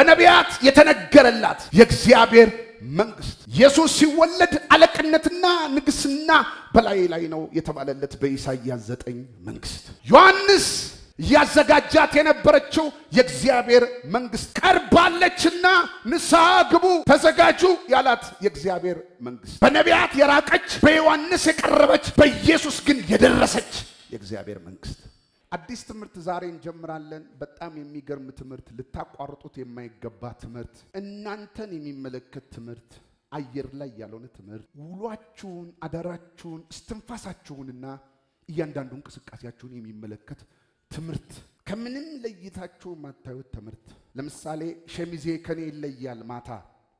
በነቢያት የተነገረላት የእግዚአብሔር መንግስት ኢየሱስ ሲወለድ አለቅነትና ንግስና በላይ ላይ ነው የተባለለት በኢሳይያስ 9 መንግስት ዮሐንስ ያዘጋጃት የነበረችው የእግዚአብሔር መንግስት ቀርባለችና ንስሐ ግቡ ተዘጋጁ ያላት የእግዚአብሔር መንግስት በነቢያት የራቀች በዮሐንስ የቀረበች በኢየሱስ ግን የደረሰች የእግዚአብሔር መንግስት አዲስ ትምህርት ዛሬ እንጀምራለን። በጣም የሚገርም ትምህርት ልታቋርጡት የማይገባ ትምህርት እናንተን የሚመለከት ትምህርት አየር ላይ ያልሆነ ትምህርት ውሏችሁን አዳራችሁን እስትንፋሳችሁንና እያንዳንዱ እንቅስቃሴያችሁን የሚመለከት ትምህርት ከምንም ለይታችሁ ማታዩት ትምህርት ለምሳሌ ሸሚዜ ከኔ ይለያል ማታ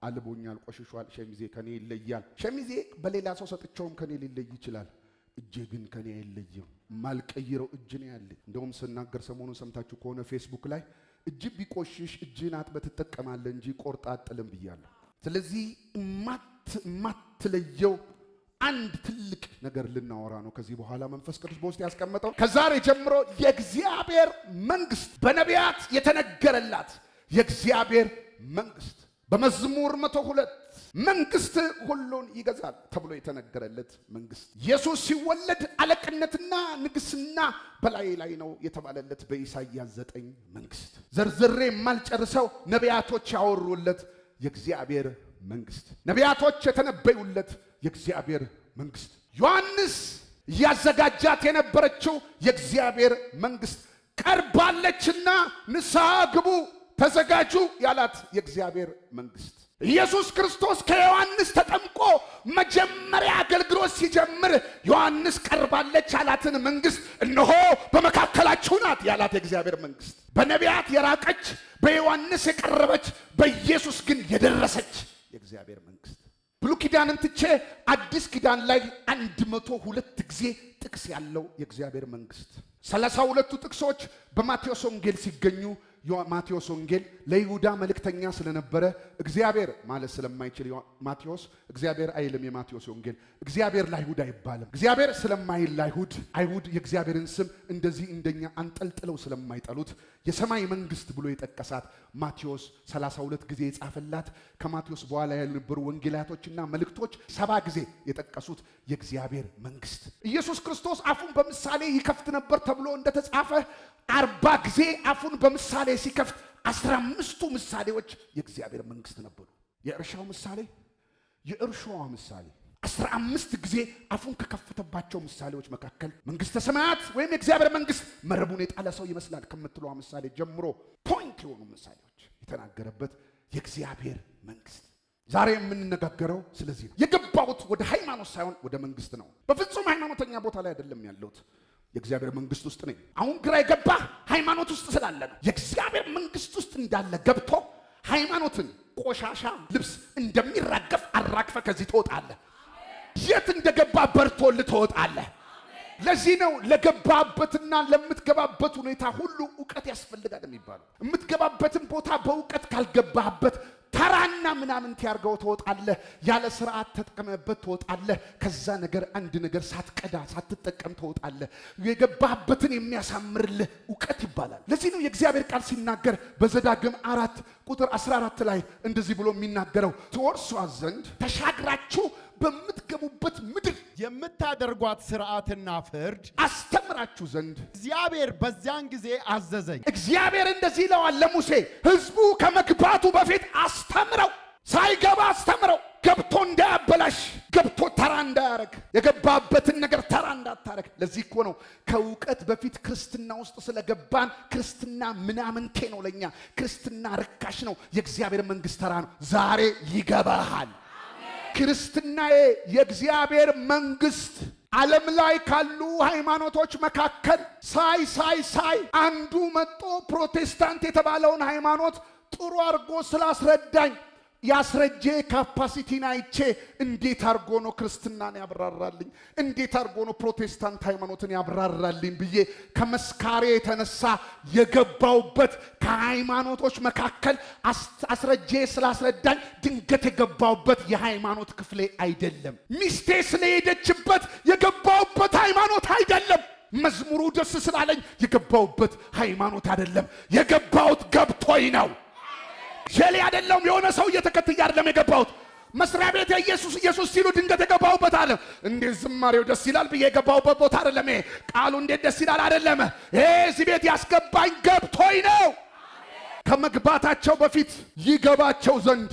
አልቦኛል ቆሽሿል ሸሚዜ ከኔ ይለያል ሸሚዜ በሌላ ሰው ሰጥቼውም ከኔ ሊለይ ይችላል እጄ ግን ከኔ አይለይም ማልቀይረው እጅ ነው ያለ እንደውም ስናገር ሰሞኑን ሰምታችሁ ከሆነ ፌስቡክ ላይ እጅ ቢቆሽሽ እጅን አጥበት ተጠቀማለህ እንጂ ቆርጣ አጥልም ብያለሁ ስለዚህ ማትለየው አንድ ትልቅ ነገር ልናወራ ነው ከዚህ በኋላ መንፈስ ቅዱስ በውስጥ ያስቀመጠው ከዛሬ ጀምሮ የእግዚአብሔር መንግስት በነቢያት የተነገረላት የእግዚአብሔር መንግስት በመዝሙር 102 መንግስት ሁሉን ይገዛል ተብሎ የተነገረለት መንግስት ኢየሱስ ሲወለድ አለቅነትና ንግስና በላይ ላይ ነው የተባለለት በኢሳይያስ 9 መንግስት ዘርዝሬ ማልጨርሰው ነቢያቶች ያወሩለት የእግዚአብሔር መንግስት ነቢያቶች የተነበዩለት የእግዚአብሔር መንግስት ዮሐንስ ያዘጋጃት የነበረችው የእግዚአብሔር መንግስት ቀርባለችና ንስሐ ግቡ ተዘጋጁ ያላት የእግዚአብሔር መንግስት ኢየሱስ ክርስቶስ ከዮሐንስ ተጠምቆ መጀመሪያ አገልግሎት ሲጀምር ዮሐንስ ቀርባለች ያላትን መንግስት እነሆ በመካከላችሁ ናት ያላት የእግዚአብሔር መንግስት በነቢያት የራቀች በዮሐንስ የቀረበች በኢየሱስ ግን የደረሰች የእግዚአብሔር መንግስት ብሉይ ኪዳንን ትቼ አዲስ ኪዳን ላይ 102 ጊዜ ጥቅስ ያለው የእግዚአብሔር መንግስት 32ቱ ጥቅሶች በማቴዎስ ወንጌል ሲገኙ ማቴዎስ ወንጌል ለይሁዳ መልእክተኛ ስለነበረ እግዚአብሔር ማለት ስለማይችል ማቴዎስ እግዚአብሔር አይልም የማቴዎስ ወንጌል እግዚአብሔር ለይሁዳ አይባልም እግዚአብሔር ስለማይል አይሁድ የእግዚአብሔርን ስም እንደዚህ እንደኛ አንጠልጥለው ስለማይጠሉት የሰማይ መንግስት ብሎ የጠቀሳት ማቴዎስ 32 ጊዜ የጻፈላት ከማቴዎስ በኋላ ያልነበሩ ወንጌላቶችና መልእክቶች 70 ጊዜ የጠቀሱት የእግዚአብሔር መንግስት ኢየሱስ ክርስቶስ አፉን በምሳሌ ይከፍት ነበር ተብሎ እንደተጻፈ 40 ጊዜ አፉን በምሳሌ ሲከፍት 15ቱ ምሳሌዎች የእግዚአብሔር መንግስት ነበሩ የእርሻው ምሳሌ የእርሻው ምሳሌ 15 ጊዜ አፉን ከከፈተባቸው ምሳሌዎች መካከል መንግስተ ሰማያት ወይም የእግዚአብሔር መንግስት መረቡን የጣለ ሰው ይመስላል ከምትለው ምሳሌ ጀምሮ ፖይንት የሆኑ ምሳሌዎች የተናገረበት የእግዚአብሔር መንግስት ዛሬ የምንነጋገረው ስለዚህ ነው የገባሁት ወደ ሃይማኖት ሳይሆን ወደ መንግስት ነው በፍጹም ሃይማኖተኛ ቦታ ላይ አይደለም ያለሁት የእግዚአብሔር መንግስት ውስጥ ነኝ አሁን ግራ የገባ ሃይማኖት ውስጥ ስላለ ነው የእግዚአብሔር መንግስት ውስጥ እንዳለ ገብቶ ሃይማኖትን ቆሻሻ ልብስ እንደሚራገፍ አራግፈ ከዚህ ትወጣለህ የት እንደገባ በርቶ ልትወጣለህ ለዚህ ነው ለገባበትና ለምትገባበት ሁኔታ ሁሉ ዕውቀት ያስፈልጋል የሚባለው የምትገባበትን ቦታ በዕውቀት ካልገባበት ተራና ምናምን ያርገው ትወጣለህ ያለ ስርዓት ተጠቀመበት ትወጣለህ ከዛ ነገር አንድ ነገር ሳትቀዳ ሳትጠቀም ትወጣለህ የገባበትን የሚያሳምርልህ ዕውቀት ይባላል ለዚህ ነው የእግዚአብሔር ቃል ሲናገር በዘዳግም 4 ቁጥር 14 ላይ እንደዚህ ብሎ የሚናገረው ትወርሷት ዘንድ ተሻግራችሁ በምትገቡበት ምድር የምታደርጓት ሥርዓትና ፍርድ አስተምራችሁ ዘንድ እግዚአብሔር በዚያን ጊዜ አዘዘኝ እግዚአብሔር እንደዚህ ይለዋል ለሙሴ ህዝቡ ከመግባቱ በፊት አስተምረው ሳይገባ አስተምረው ገብቶ እንዳያበላሽ ገብቶ ተራ እንዳያረግ የገባበትን ነገር ተራ እንዳታረግ ለዚህ እኮ ነው ከዕውቀት በፊት ክርስትና ውስጥ ስለገባን ክርስትና ምናምንቴ ነው ለኛ ክርስትና ርካሽ ነው የእግዚአብሔር መንግስት ተራ ነው ዛሬ ይገባሃል ክርስትናዬ የእግዚአብሔር መንግስት ዓለም ላይ ካሉ ሃይማኖቶች መካከል ሳይ አንዱ መጥቶ ፕሮቴስታንት የተባለውን ሃይማኖት ጥሩ አርጎ ስላስረዳኝ ያስረጀ ካፓሲቲና አይቼ እንዴት አርጎ ነው ክርስትናን ያብራራልኝ እንዴት አርጎ ነው ፕሮቴስታንት ሃይማኖትን ያብራራልኝ ብዬ ከመስካሬ የተነሳ የገባውበት ከሃይማኖቶች መካከል አስረጀ ስላስረዳኝ ድንገት የገባውበት የሃይማኖት ክፍሌ አይደለም ሚስቴ ስለሄደችበት የገባውበት ሃይማኖት አይደለም መዝሙሩ ደስ ስላለኝ የገባውበት ሃይማኖት አይደለም የገባውት ገብቶኝ ነው ጀሌ አይደለም የሆነ ሰው እየተከተየ አይደለም የገባሁት መስሪያ ቤት ኢየሱስ ሲሉ ድንገት የገባሁበት አለ እንዴት ዝማሬው ደስ ይላል ብዬ የገባሁበት ቦታ አይደለም ቃሉ እንዴት ደስ ይላል አይደለም እዚህ ቤት ያስገባኝ ገብቶኝ ነው ከመግባታቸው በፊት ይገባቸው ዘንድ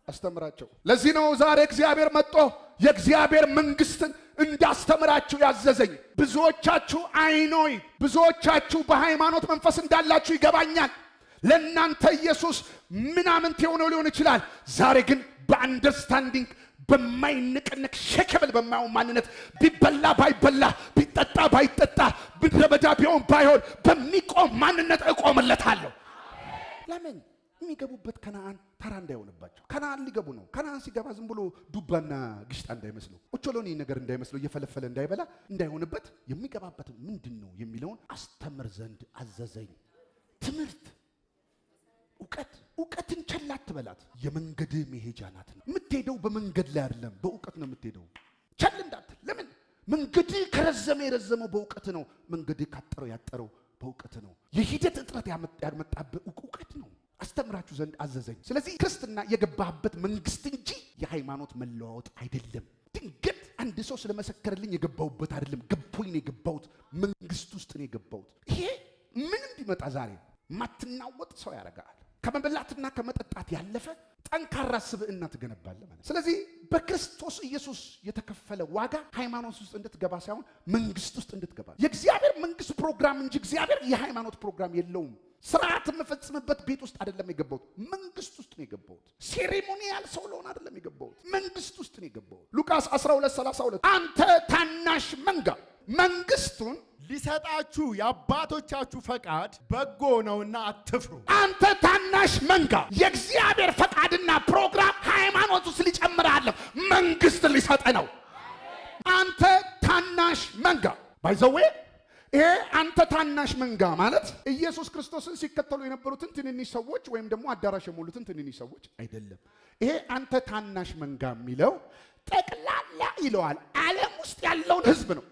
አስተምራቸው ለዚህ ነው ዛሬ እግዚአብሔር መጥቶ የእግዚአብሔር መንግስትን እንዳስተምራችሁ ያዘዘኝ ብዙዎቻችሁ አይኖይ ብዙዎቻችሁ በሃይማኖት መንፈስ እንዳላችሁ ይገባኛል ለእናንተ ኢየሱስ ምናምን ሆኖ ሊሆን ይችላል ዛሬ ግን በአንደርስታንዲንግ በማይነቀነቅ ሸከበል በማይሆን ማንነት ቢበላ ባይበላ ቢጠጣ ባይጠጣ ብድረበዳ ቢሆን ባይሆን በሚቆም ማንነት እቆምለታለሁ ለምን የሚገቡበት ከነዓን ተራ እንዳይሆንባቸው ከነዓን ሊገቡ ነው ከነዓን ሲገባ ዝም ብሎ ዱባና ግሽጣ እንዳይመስለው ኦቾሎኒ ነገር እንዳይመስለው እየፈለፈለ እንዳይበላ እንዳይሆንበት የሚገባበት ምንድነው የሚለውን አስተምር ዘንድ አዘዘኝ ትምህርት እውቀትን ቸላት ትበላት የመንገድ መሄጃ ናት የምትሄደው በመንገድ ላይ አይደለም በእውቀት ነው የምትሄደው ቸል እንዳትል ለምን መንገድ ከረዘመው በእውቀት ነው መንገድ ካጠረው ያጠረው በእውቀት ነው የሂደት እጥረት ያመጣበት እውቀት ነው አስተምራችሁ ዘንድ አዘዘኝ ስለዚህ ክርስትና የገባህበት መንግስት እንጂ የሃይማኖት መለዋወጥ አይደለም ድንገት አንድ ሰው ስለመሰከረልኝ የገባሁበት አይደለም ገቦኝ ነው የገባሁት መንግስት ውስጥ ነው የገባሁት ይሄ ምንም ቢመጣ ዛሬ ማትናወጥ ሰው ያረጋል ከመበላትና ከመጠጣት ያለፈ ጠንካራ ስብዕና ትገነባለህ ማለት ስለዚህ በክርስቶስ ኢየሱስ የተከፈለ ዋጋ ሃይማኖት ውስጥ እንድትገባ ሳይሆን መንግስት ውስጥ እንድትገባ የእግዚአብሔር መንግስት ፕሮግራም እንጂ እግዚአብሔር የሃይማኖት ፕሮግራም የለውም ስርዓት መፈጽምበት ቤት ውስጥ አይደለም የገባሁት መንግስት ውስጥ ነው የገባሁት ሴሬሞኒያል ሰው ለሆነ አይደለም የገባሁት መንግስት ውስጥ ነው የገባሁት ሉቃስ 12:32 አንተ ታናሽ መንጋ መንግስቱን ሊሰጣችሁ የአባቶቻችሁ ፈቃድ በጎ ነውና አትፍሩ አንተ ታናሽ መንጋ የእግዚአብሔር ፈቃድና ፕሮግራም ሃይማኖት ውስጥ ሊጨምራል መንግስት ሊሰጥ ነው አንተ ታናሽ መንጋ ባይዘዌ ይሄ አንተ ታናሽ መንጋ ማለት ኢየሱስ ክርስቶስን ሲከተሉ የነበሩትን ትንንሽ ሰዎች ወይም ደግሞ አዳራሽ የሞሉትን ትንንሽ ሰዎች አይደለም ይሄ አንተ ታናሽ መንጋ የሚለው ጠቅላላ ይለዋል ዓለም ውስጥ ያለውን ህዝብ ነው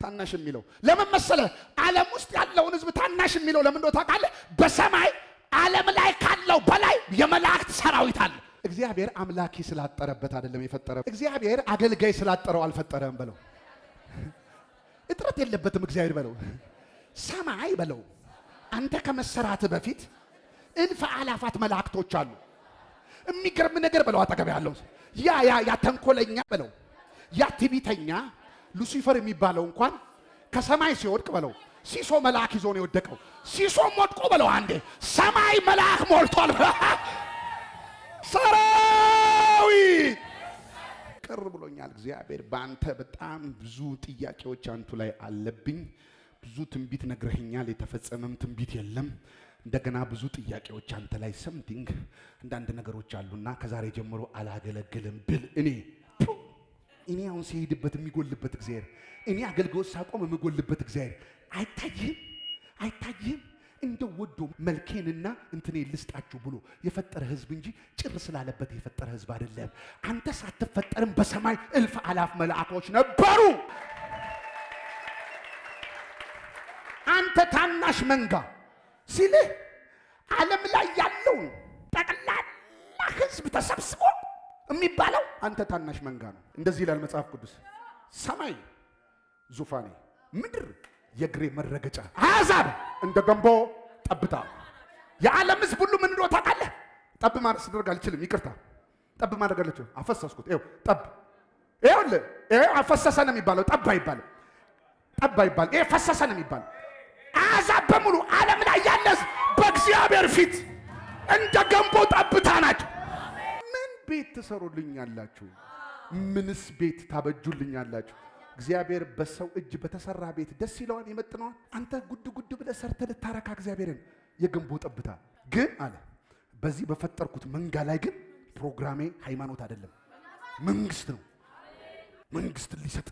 ታናሽ የሚለው ለምን መሰለህ ዓለም ውስጥ ያለውን ህዝብ ታናሽ የሚለው ለምን እንደው ታውቃለህ በሰማይ ዓለም ላይ ካለው በላይ የመላእክት ሰራዊት አለ እግዚአብሔር አምላኪ ስላጠረበት አይደለም የፈጠረው እግዚአብሔር አገልጋይ ስላጠረው አልፈጠረም በለው እጥረት የለበትም እግዚአብሔር በለው ሰማይ በለው አንተ ከመሰራት በፊት እልፍ አላፋት መላእክቶች አሉ የሚገርም ነገር በለው አጠገብ ያለው ያ ተንኮለኛ በለው ያ ትዕቢተኛ ሉሲፈር የሚባለው እንኳን ከሰማይ ሲወድቅ በለው ሲሶ መልአክ ይዞ ነው የወደቀው ሲሶ ሞድቆ በለው አንዴ ሰማይ መልአክ ሞልቷል ሰራዊት ቅር ብሎኛል እግዚአብሔር በአንተ በጣም ብዙ ጥያቄዎች አንቱ ላይ አለብኝ ብዙ ትንቢት ነግረህኛል የተፈጸመም ትንቢት የለም እንደገና ብዙ ጥያቄዎች አንተ ላይ ሰምቲንግ አንዳንድ ነገሮች አሉና ከዛሬ ጀምሮ አላገለግልም ብል እኔ አሁን ሲሄድበት የሚጎልበት እግዚአብሔር እኔ አገልግሎት ሳቆም የሚጎልበት እግዚአብሔር አይታይም እንደ ወዶ መልኬንና እንትኔ ልስጣችሁ ብሎ የፈጠረ ህዝብ እንጂ ጭር ስላለበት የፈጠረ ህዝብ አይደለም አንተ ሳትፈጠርም በሰማይ እልፍ አላፍ መላእክቶች ነበሩ አንተ ታናሽ መንጋ ሲልህ ዓለም ላይ ያለው ጠቅላላ ህዝብ ተሰብስቦ የሚባለው አንተ ታናሽ መንጋ ነው እንደዚህ ይላል መጽሐፍ ቅዱስ ሰማይ ዙፋኔ ምድር የግሬ መረገጫ አሕዛብ እንደ ገንቦ ጠብታ የዓለም ህዝብ ሁሉ ምን እንደሆነ ታውቃለህ ጠብ ማድረግ ስደርግ አልችልም ይቅርታ ጠብ ማድረግ አልችልም አፈሰስኩት ይኸው ጠብ ይኸውልህ ይሄ አፈሰሰ ነው የሚባለው ጠብ አይባልም ይሄ ፈሰሰ ነው የሚባለው አሕዛብ በሙሉ ዓለም ላይ ያለ በእግዚአብሔር ፊት እንደ ገንቦ ጠብታ ናቸው ቤት ትሰሩልኛላችሁ ምንስ ቤት ታበጁልኛላችሁ እግዚአብሔር በሰው እጅ በተሰራ ቤት ደስ ይለዋል ይመጥነዋል አንተ ጉድ ብለህ ሰርተህ ልታረካ እግዚአብሔርን የገንቦ ጠብታ ግን አለ በዚህ በፈጠርኩት መንጋ ላይ ግን ፕሮግራሜ ሃይማኖት አይደለም መንግስት ነው መንግስት ሊሰጥ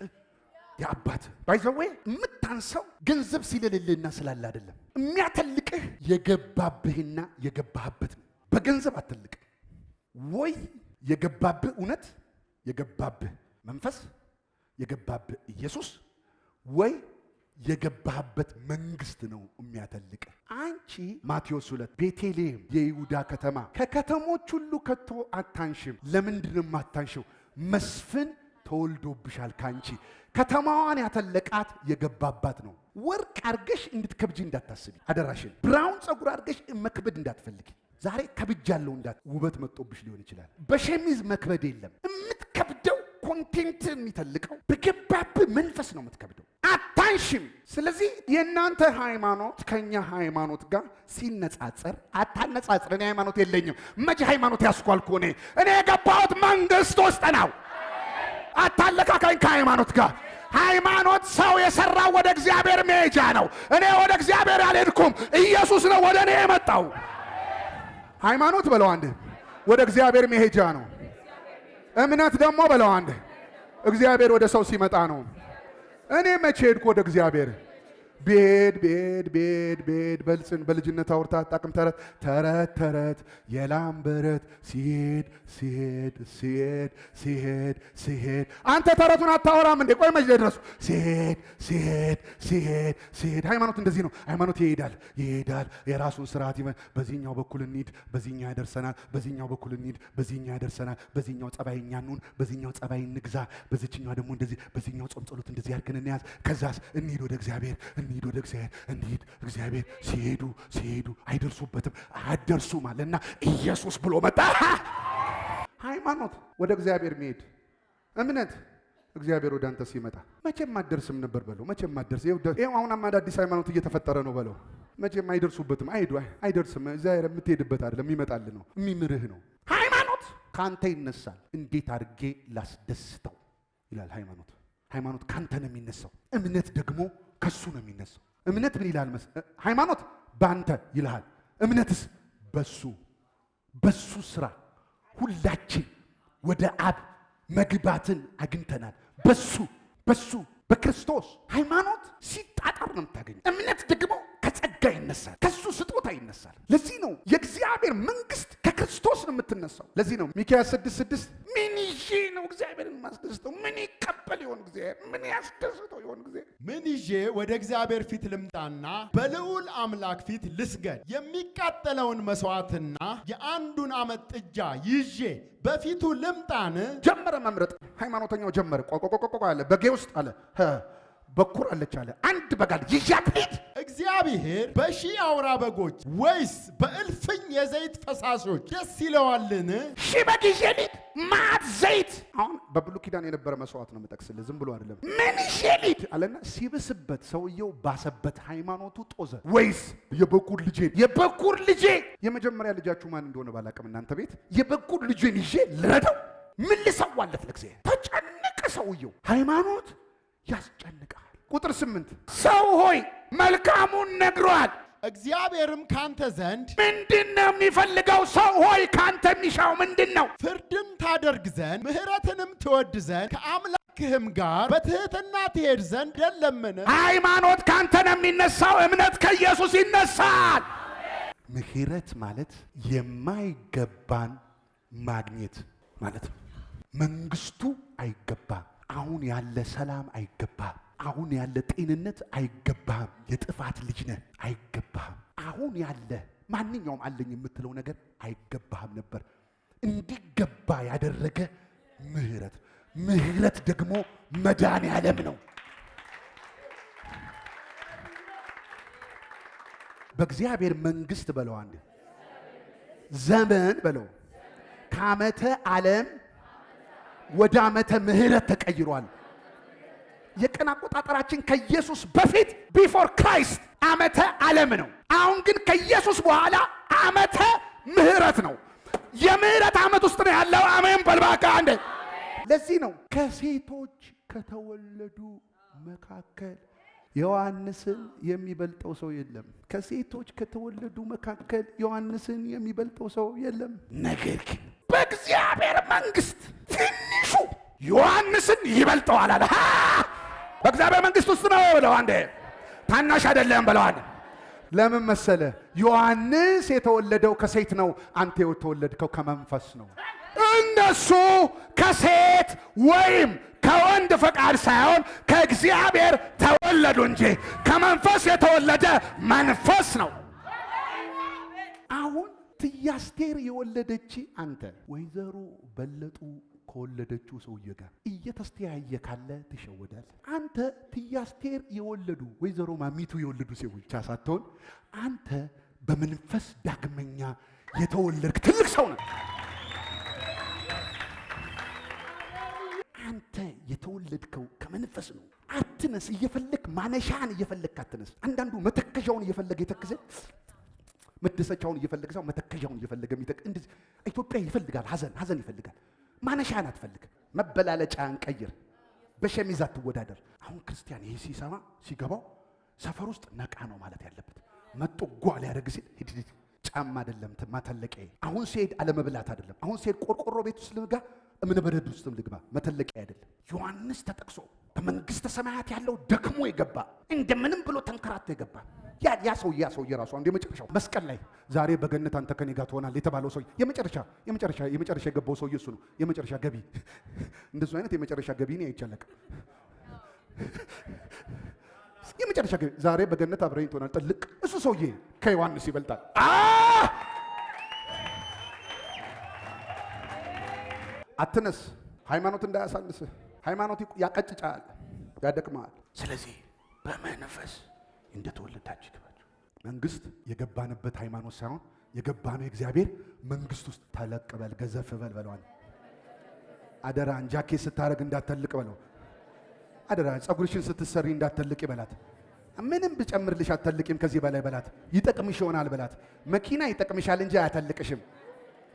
ያባት ባይዘዌ የምታንሰው ገንዘብ ሲለልልና ስላለ አይደለም የሚያተልቅህ የገባብህና የገባህበት ነው በገንዘብ አትልቅ ወይ የገባብህ እውነት የገባብህ መንፈስ የገባብህ ኢየሱስ ወይ የገባህበት መንግስት ነው የሚያተልቅ። አንቺ ማቴዎስ 2 ቤተልሔም የይሁዳ ከተማ ከከተሞች ሁሉ ከቶ አታንሽም። ለምንድነው አታንሽው? መስፍን ተወልዶብሻል ካንቺ። ከተማዋን ያተለቃት የገባባት ነው። ወርቅ አርገሽ እንድትከብጂ እንዳታስቢ አደራሽን። ብራውን ጸጉር አርገሽ መክበድ እንዳትፈልጊ። ዛሬ ከብጃለሁ እንዳት ውበት መጥቶብሽ ሊሆን ይችላል። በሸሚዝ መክበድ የለም። የምትከብደው ኮንቴንት የሚተልቀው በገባብ መንፈስ ነው የምትከብደው። አታንሽም። ስለዚህ የእናንተ ሃይማኖት ከኛ ሃይማኖት ጋር ሲነጻጸር አታነጻጽር። እኔ ሃይማኖት የለኝም። መቼ ሃይማኖት ያስኳልኩ? እኔ የገባሁት መንግስት ውስጥ ነው። አታለካካኝ ከሃይማኖት ጋር። ሃይማኖት ሰው የሰራው ወደ እግዚአብሔር መሄጃ ነው። እኔ ወደ እግዚአብሔር አልሄድኩም። ኢየሱስ ነው ወደ እኔ የመጣው። ሃይማኖት በለው አንድ ወደ እግዚአብሔር መሄጃ ነው። እምነት ደግሞ በለው አንድ እግዚአብሔር ወደ ሰው ሲመጣ ነው። እኔ መቼ ሄድኩ ወደ እግዚአብሔር? ቤድ በልጽን በልጅነት አውርታ አጣቅም ተረት የላም በረት ሲሄድ አንተ ተረቱን አታወራም እንዴ? ቆይ መች ደረሱ? ሲሄድ ሃይማኖት እንደዚህ ነው። ሃይማኖት ይሄዳል የራሱን ስርዓት ይመን። በዚህኛው በኩል እንሂድ፣ በዚህኛው ያደርሰናል። በዚህኛው በኩል እንሂድ፣ በዚህኛው ያደርሰናል። በዚህኛው ጸባይኛ እንሁን፣ በዚህኛው ጸባይ እንግዛ፣ በዚህኛው ደግሞ እንደዚህ፣ በዚህኛው ጾም ጸሎት እንደዚህ አድርገን እንያዝ። ከዛስ እንሂድ ወደ እግዚአብሔር እንሂድ። እግዚአብሔር ሲሄዱ አይደርሱበትም። አያደርሱም አለና ኢየሱስ ብሎ መጣ። ሃይማኖት ወደ እግዚአብሔር መሄድ፣ እምነት እግዚአብሔር ወደ አንተ ሲመጣ መቼም አትደርስም ነበር በለው። መቼም አትደርስ። ይሄው አሁን አዲስ ሃይማኖት እየተፈጠረ ነው በለው። መቼም አይደርሱበትም። አይደርስም። እግዚአብሔር የምትሄድበት አይደለም፣ የሚመጣልህ ነው፣ የሚምርህ ነው። ሃይማኖት ካንተ ይነሳል። እንዴት አድርጌ ላስደስተው ይላል ሃይማኖት። ሃይማኖት ካንተ ነው የሚነሳው። እምነት ደግሞ ከሱ ነው የሚነሳው። እምነት ምን ይላል መሰለህ? ሃይማኖት ባንተ ይልሃል። እምነትስ በሱ ስራ ሁላችን ወደ አብ መግባትን አግኝተናል። በሱ በክርስቶስ። ሃይማኖት ሲጣጣር ነው የምታገኘው። እምነት ደግሞ ከጸጋ ይነሳል፣ ከሱ ስጦታ ይነሳል። ለዚህ ነው የእግዚአብሔር መንግስት ከክርስቶስ ነው የምትነሳው። ለዚህ ነው ሚክያስ 6:6 ምን ይዤ ነው እግዚአብሔርን ማስደስተው? ምን ይቀበል ይሆን እግዚአብሔር? ምን ያስደስተው ይሆን እግዚአብሔር? ምን ይዤ ወደ እግዚአብሔር ፊት ልምጣና በልዑል አምላክ ፊት ልስገድ? የሚቃጠለውን መስዋዕትና የአንዱን ዓመት ጥጃ ይዤ በፊቱ ልምጣን? ጀመረ መምረጥ። ሃይማኖተኛው ጀመረ። ቆቆቆቆቆ አለ። በጌ ውስጥ አለ በኩር አለች አለ። አንድ በጋል ይዣት ሂድ። እግዚአብሔር በሺህ አውራ በጎች ወይስ በእልፍኝ የዘይት ፈሳሾች ደስ ይለዋልን? ሺህ በግ ይዤ ልሂድ? ማት ዘይት። አሁን በብሉይ ኪዳን የነበረ መስዋዕት ነው የምጠቅስልህ፣ ዝም ብሎ አይደለም። ምን ይዤ ልሂድ አለና ሲብስበት ሰውየው ባሰበት፣ ሃይማኖቱ ጦዘ። ወይስ የበኩር ልጄ የመጀመሪያ ልጃችሁ ማን እንደሆነ ባላቅም እናንተ ቤት የበኩር ልጄን ይዤ ልረዳው? ምን ልሰዋለት ለእግዚአብሔር? ተጨነቀ ሰውየው። ሃይማኖት ያስጨንቃል። ቁጥር 8 ሰው ሆይ መልካሙን ነግሯል፣ እግዚአብሔርም ካንተ ዘንድ ምንድነው የሚፈልገው? ሰው ሆይ ካንተ የሚሻው ምንድነው? ፍርድን ታደርግ ዘንድ ምሕረትንም ትወድ ዘንድ ከአምላክህም ጋር በትህትና ትሄድ ዘንድ የለምን? ሃይማኖት ካንተ ነው የሚነሳው። እምነት ከኢየሱስ ይነሳል። ምሕረት ማለት የማይገባን ማግኘት ማለት ነው። መንግስቱ አይገባም። አሁን ያለ ሰላም አይገባም። አሁን ያለ ጤንነት አይገባም። የጥፋት ልጅ ነህ አይገባም። አሁን ያለ ማንኛውም አለኝ የምትለው ነገር አይገባም ነበር። እንዲገባ ያደረገ ምሕረት ደግሞ መድኃኔዓለም ነው። በእግዚአብሔር መንግስት በለው አንድ ዘመን በለው ከዓመተ ዓለም ወደ ዓመተ ምሕረት ተቀይሯል። የቀን አቆጣጠራችን ከኢየሱስ በፊት ቢፎር ክራይስት ዓመተ ዓለም ነው። አሁን ግን ከኢየሱስ በኋላ ዓመተ ምሕረት ነው። የምሕረት ዓመት ውስጥ ነው ያለው። አሜን በልባካ አንዴ። ለዚህ ነው ከሴቶች ከተወለዱ መካከል ዮሐንስን የሚበልጠው ሰው የለም። ከሴቶች ከተወለዱ መካከል ዮሐንስን የሚበልጠው ሰው የለም። ነገር ግን በእግዚአብሔር መንግስት ትንሹ ዮሐንስን ይበልጠዋል አለ። በእግዚአብሔር መንግስት ውስጥ ነው ብለው አንዴ ታናሽ አይደለም ብለዋል። ለምን መሰለ? ዮሐንስ የተወለደው ከሴት ነው፣ አንተ የተወለድከው ከመንፈስ ነው። እነሱ ከሴት ወይም ከወንድ በወንድ ፈቃድ ሳይሆን ከእግዚአብሔር ተወለዱ እንጂ ከመንፈስ የተወለደ መንፈስ ነው። አሁን ትያስቴር የወለደች አንተ ወይዘሮ በለጡ ከወለደችው ሰውዬ ጋር እየተስተያየ ካለ ትሸወዳል። አንተ ትያስቴር የወለዱ ወይዘሮ ማሚቱ የወለዱ ሰዎች ብቻ ሳትሆን አንተ በመንፈስ ዳግመኛ የተወለድክ ትልቅ ሰው ነህ። አንተ የተወለድከው ከመንፈስ ነው። አትነስ። እየፈለክ ማነሻን እየፈለክ አትነስ። አንዳንዱ መተከዣውን እየፈለገ የተከዘ መደሰቻውን እየፈለገ ሰው መተከዣውን እየፈለገ እንደዚህ ኢትዮጵያ ይፈልጋል። ሐዘን ይፈልጋል። ማነሻን አትፈልግ። መበላለጫን ቀይር። በሸሚዝ አትወዳደር። አሁን ክርስቲያን ይሄ ሲሰማ ሲገባው ሰፈር ውስጥ ነቃ ነው ማለት ያለበት። መጥቶ ጓል ያደርግ ሲል ሂድ ጫማ አይደለም ማተለቂያ። አሁን ሲሄድ አለመብላት አይደለም። አሁን ሲሄድ ቆርቆሮ ቤት ውስጥ ልግባ እምን በረድ ውስጥም ልግባ መተለቂያ አይደለም። ዮሐንስ ተጠቅሶ በመንግስተ ሰማያት ያለው ደክሞ የገባ እንደምንም ብሎ ተንከራቶ የገባ ያ ሰውዬ ራሱ አንድ የመጨረሻው መስቀል ላይ ዛሬ በገነት አንተ ከኔ ጋር ትሆናለህ የተባለው ሰውዬ የመጨረሻ የገባው ሰውዬ እሱ ነው። የመጨረሻ ገቢ እንደሱ አይነት የመጨረሻ ገቢ ነው አይቻለቅ። የመጨረሻ ገቢ ዛሬ በገነት አብረኝ ትሆናለህ ጥልቅ። እሱ ሰውዬ ከዮሐንስ ይበልጣል። አትነስ። ሃይማኖት እንዳያሳንስህ። ሃይማኖት ያቀጭጫል፣ ያደክማል። ስለዚህ በመንፈስ እንደተወለዳችሁ ይገባችሁ። መንግስት የገባንበት ሃይማኖት ሳይሆን የገባነው እግዚአብሔር መንግስት ውስጥ ተለቅበል ገዘፍ በለዋል። አደራ ጃኬት ስታረግ እንዳትተልቅ በለው። አደራ ጸጉርሽን ስትሰሪ እንዳትተልቅ ይበላት። ምንም ብጨምርልሽ አትተልቂም ከዚህ በላይ በላት። ይጠቅምሽ ይሆናል በላት። መኪና ይጠቅምሻል እንጂ አያተልቅሽም።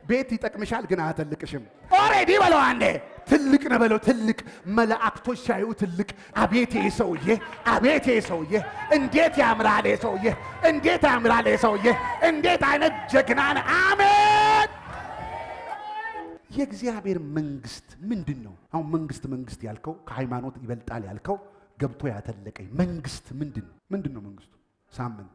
ቤት ይጠቅምሻል ግን አያተልቅሽም። ኦሬዲ በለው። አንዴ ትልቅ ነው በለው። ትልቅ መላእክቶች ሲያዩ ትልቅ አቤት ይሄ ሰውዬ እንዴት ያምራል ሰውዬ፣ እንዴት ያምራል ሰውዬ፣ እንዴት አይነት ጀግና ነው። አሜን። የእግዚአብሔር መንግስት ምንድን ነው? አሁን መንግስት ያልከው ከሃይማኖት ይበልጣል ያልከው ገብቶ ያተለቀኝ መንግስት ምንድን ነው? መንግስቱ ሳምንት